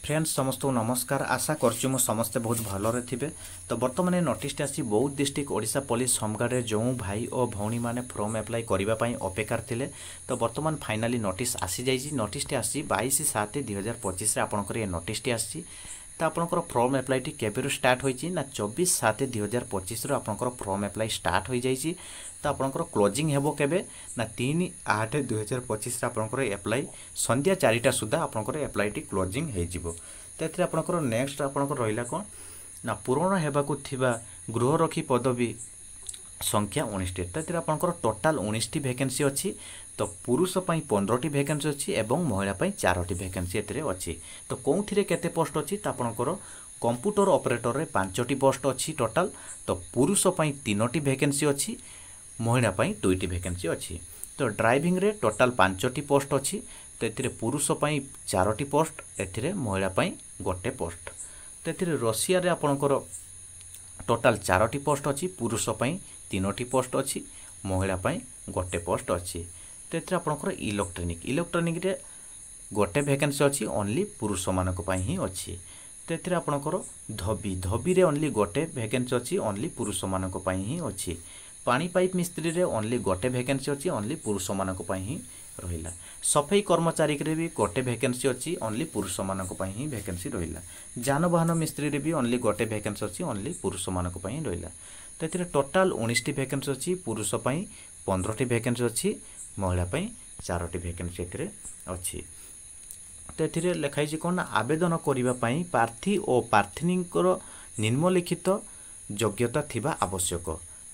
Friends समस्त को नमस्कार। आशा करछु मु समस्ते बहुत भलरे थिबे। तो वर्तमान नोटिस आसी बौद्ध डिस्ट्रिक्ट ओडिशा पुलिस होमगार्ड जो भाई और भौणी माने फॉर्म अप्लाई करबा पई अपेक्षा थिले। तो वर्तमान फाइनली नोटिस आसी जाइछि। नोटिस आसी 22/7/2025 रे आपनकर ये नोटिस आसी। तो आपनकर फॉर्म अप्लाई टी केबेरु स्टार्ट होइछि ना 24/7/2025 रो आपनकर फॉर्म अप्लाई स्टार्ट हो जाइछि। तो आपनकर क्लोजिंग हेबो केबे ना 3/8/2025 रे आपनकर अप्लाई संध्या 4टा सुधा आपनकर अप्लाई टी क्लोजिंग हे जिवो। तो एथरे आपनकर नेक्स्ट आपनकर रहिला कोन ना पूर्ण हेबाकु थिबा गृहरक्षी पदवी संख्या 19टी। तो एथरे आपनकर टोटल 19टी वैकेंसी अछि। तो पुरुष पई 15टी वैकेंसी अछि एवं महिला पई 4टी वैकेंसी एथरे अछि। तो कोउथिरे केते पोस्ट अछि त आपनकर कंप्यूटर ऑपरेटर रे 5टी पोस्ट अछि टोटल। तो पुरुष पई 3टी वैकेंसी अछि, महिला पई 2टी वैकेंसी अछि। तो ड्राइविंग रे टोटल 5टी पोस्ट अछि। तो एथिरे पुरुष पई 4टी पोस्ट, एथिरे महिला पई 1टे पोस्ट। तो एथिरे रशिया रे आपनकर टोटल 4टी पोस्ट अछि, पुरुष पई 3टी पोस्ट अछि, महिला पई 1टे पोस्ट अछि। तो एथिरे आपनकर इलेक्ट्रॉनिक रे 1टे वैकेंसी अछि, ओनली पुरुष मानक पई ही अछि। तो एथिरे आपनकर धोबी रे ओनली 1टे वैकेंसी अछि, ओनली पुरुष मानक पई ही अछि। पानी पाइप मिस्त्री रे ओनली 1टे वैकेंसी अछि, ओनली पुरुष मानक पई ही रहिला। सफाई कर्मचारी रे भी 1टे वैकेंसी अछि, ओनली पुरुष मानक पई ही वैकेंसी रहिला। जानवाहन मिस्त्री रे भी ओनली 1टे वैकेंसी अछि, ओनली पुरुष मानक पई ही रहिला। तो एथिरे टोटल 19टी वैकेंसी अछि, पुरुष पई 15टी वैकेंसी अछि, महिला पई 4टी वैकेंसी एथिरे अछि। तो एथिरे लिखाई छि कोन आवेदन करिबा पई प्रार्थी और प्रार्थिनीकर निम्नलिखित योग्यता थिबा आवश्यक।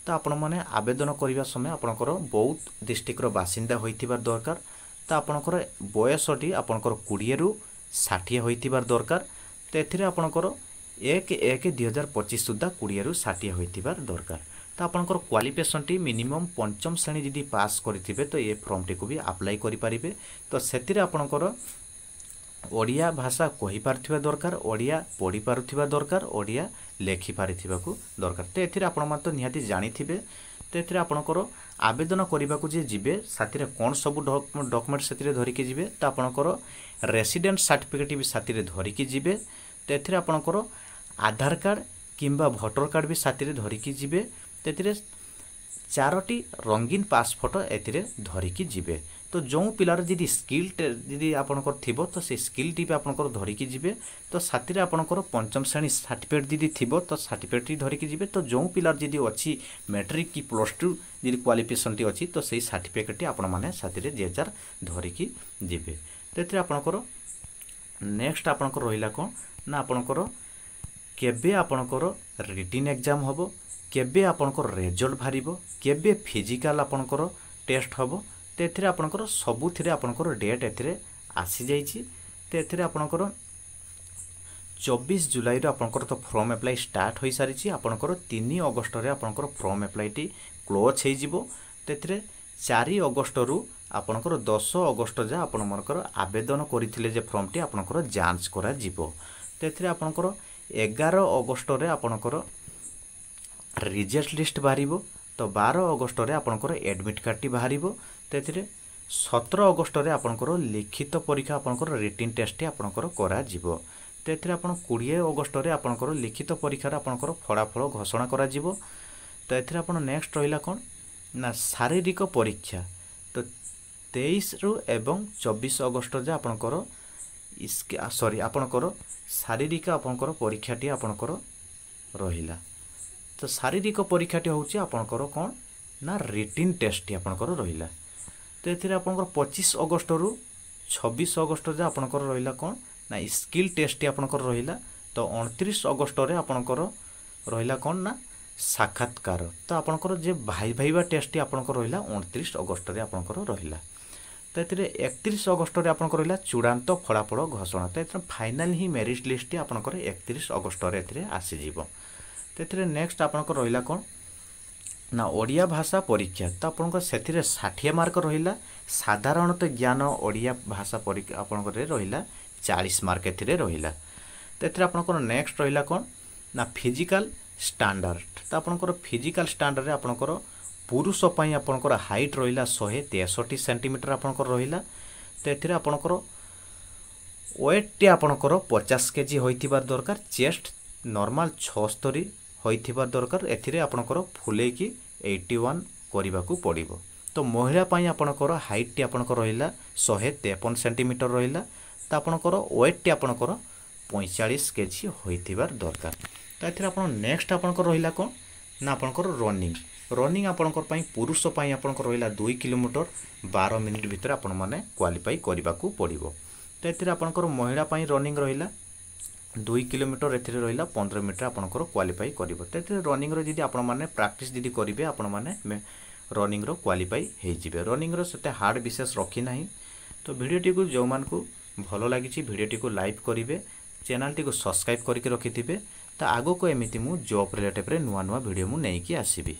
तो आपण माने आवेदन करिबा समय आपणकर बौद्ध डिस्ट्रिक्ट रो बासिंदा होइथिबार दरकार। तो आपणकर बयसटी आपणकर 20 रु 60 होइथिबार दरकार। तो एथिरे आपणकर 1/1/2025 सुद्धा 20 रु 60 होइथिबार दरकार। तो आपणकर क्वालिफिकेशन टी मिनिमम पंचम श्रेणी जदि पास करिथिबे तो ये फॉर्म टी को भी अप्लाई करि परिबे। तो सेतिरे आपणकर ओडिया भाषा कहि पारथिबा दरकार, ओडिया पढ़ी पारथिबा दरकार, ओडिया लेखि पारथिबा को दरकार। तो एथिरे आपण माने तो निहाती जानिथिबे। तो एथिरे आपणकर आवेदन करिबाकू जे जिबे साथिरे कोन सब डॉक्यूमेंट साथिरे धरि के जिबे। तो आपणकर रेसिडेंट सर्टिफिकेट भी साथिरे धरि के जिबे। तो एथिरे आपणकर आधार कार्ड किंबा वोटर कार्ड भी साथिरे धरि के जिबे। तो एथिरे 4टी रंगीन पास फोटो एथिरे धरि के जिबे। तो जो पिलार जदि स्किल जदि आपनकर थिबो तो से स्किल टी आपनकर धरि के जिबे। तो साथिरे आपनकर पंचम श्रेणी सर्टिफिकेट जदि थिबो तो सर्टिफिकेट टी धरि के जिबे। तो जो पिलार जदि अछि मैट्रिक की +2 जदि क्वालिफिकेशन टी अछि तो सेही सर्टिफिकेट टी आपण माने साथिरे जेजार धरि के जिबे। तो एथिरे आपनकर नेक्स्ट आपनकर रहिला कोन ना आपनकर केबे आपनकर रिटन एग्जाम हबो, केबे आपनकर रिजल्ट बाहरिबो, केबे फिजिकल आपनकर टेस्ट हबो। तो एथिरे आपनकर सबुथिरे आपनकर डेट एथिरे आसी जाइछि। तो एथिरे आपनकर 24 जुलाई रो आपनकर तो फॉर्म अप्लाई स्टार्ट होई सारिछि। आपनकर 3 अगस्त रे आपनकर फॉर्म अप्लाई टी क्लोज हे जिवो। तो एथिरे 4 अगस्त रु आपनकर 10 अगस्त जा आपन मनकर आवेदन करिथिले जे फॉर्म टी आपनकर जांच करा जिवो। तो एथिरे आपनकर 11 अगस्त रे आपनकर रिजल्ट लिस्ट बाहरिबो। तो 12 अगस्त रे आपनकर एडमिट कार्ड टी बाहरिबो। तो एथिरे 17 अगस्त रे आपनकर लिखित परीक्षा आपनकर रिटन टेस्ट आपनकर करा जिवो। तो एथिरे आपन 20 अगस्त रे आपनकर लिखित परीक्षा आपनकर फलाफल घोषणा करा जिवो। तो एथिरे आपन नेक्स्ट रहिला कोन ना शारीरिक परीक्षा। तो 23 रु एवं 24 अगस्त जे आपनकर आपनकर शारीरिक आपनकर परीक्षा टी आपनकर रहिला। तो शारीरिक परीक्षा टी होउची आपनकर कोन ना रिटन टेस्ट टी आपनकर रहिला। तो एथिरे आपनकर 25 अगस्त रु 26 अगस्त जे आपनकर रहिला कोन ना स्किल टेस्ट टी आपनकर रहिला। तो 29 अगस्त रे आपनकर रहिला कोन ना साक्षात्कार। तो आपनकर जे भाईबा टेस्ट टी आपनकर रहिला 29 अगस्त रे आपनकर रहिला। तो एथिरे 31 अगस्त रे आपनकर रहिला चूड़ांत फलाफल घोषणा। तो एथिरे फाइनल ही मेरिट लिस्ट टी आपनकर 31 अगस्त रे एथिरे आसी जिवो। तो एथिरे नेक्स्ट आपनकर रहिला कोन ना ओडिया भाषा परीक्षा। तो आपनकर सेथिरे 60 मार्क रहिला। साधारणतः ज्ञान ओडिया भाषा परीक्षा आपनकर रे रहिला 40 मार्क एथिरे रहिला। तो एथिरे आपनकर नेक्स्ट रहिला कोन ना फिजिकल स्टैंडर्ड। तो आपनकर फिजिकल स्टैंडर्ड रे आपनकर पुरुष पई आपनकर हाइट रहिला 163 सेंटीमीटर आपनकर रहिला। तो एथिरे आपनकर वेट्टी आपणकर 50 केजी होइथिबार दरकार चेस्ट नॉर्मल 76 होइथिबार दरकार एथिरे आपणकर फुलेकी 81 करने को पड़ो। तो महिला पाई आपणकर हाइट आपणकर रहिला 153 सेंटीमीटर रहिला तो आपणकर वेट्टी आपणकर 45 केजी होइथिबार दरकार। तो एथिरे आपण नेक्स्ट आपणकर रहिला कोन ना आपणकर रनिंग आपणकर पाई पुरुष पाई आपणकर रहिला 2 किलोमीटर 12 मिनिट भितर आपण माने क्वालिफाई करने को पड़ो। तो एथिरे आपणकर महिला पाई रनिंग रहिला 2 किलोमीटर एथिरे रहिला 15 मिनिट आपणकर क्वालिफाई करिवो। तो एथिरे रनिंग रो जदी आपण माने प्रैक्टिस जदी करिवे आपण माने रनिंग रो क्वालिफाई हे जिवे। रनिंग रो सेते हार्ड विशेष रखी नाही। तो वीडियोटी को जो मान को भलो लागिछि वीडियोटी को लाइक करिवे, चैनल टी को सब्सक्राइब करके रखिथिबे। तो आगो को एमिति मु जॉब रिलेटेड रे नुवा नुवा वीडियो मु नेकी आसीबी।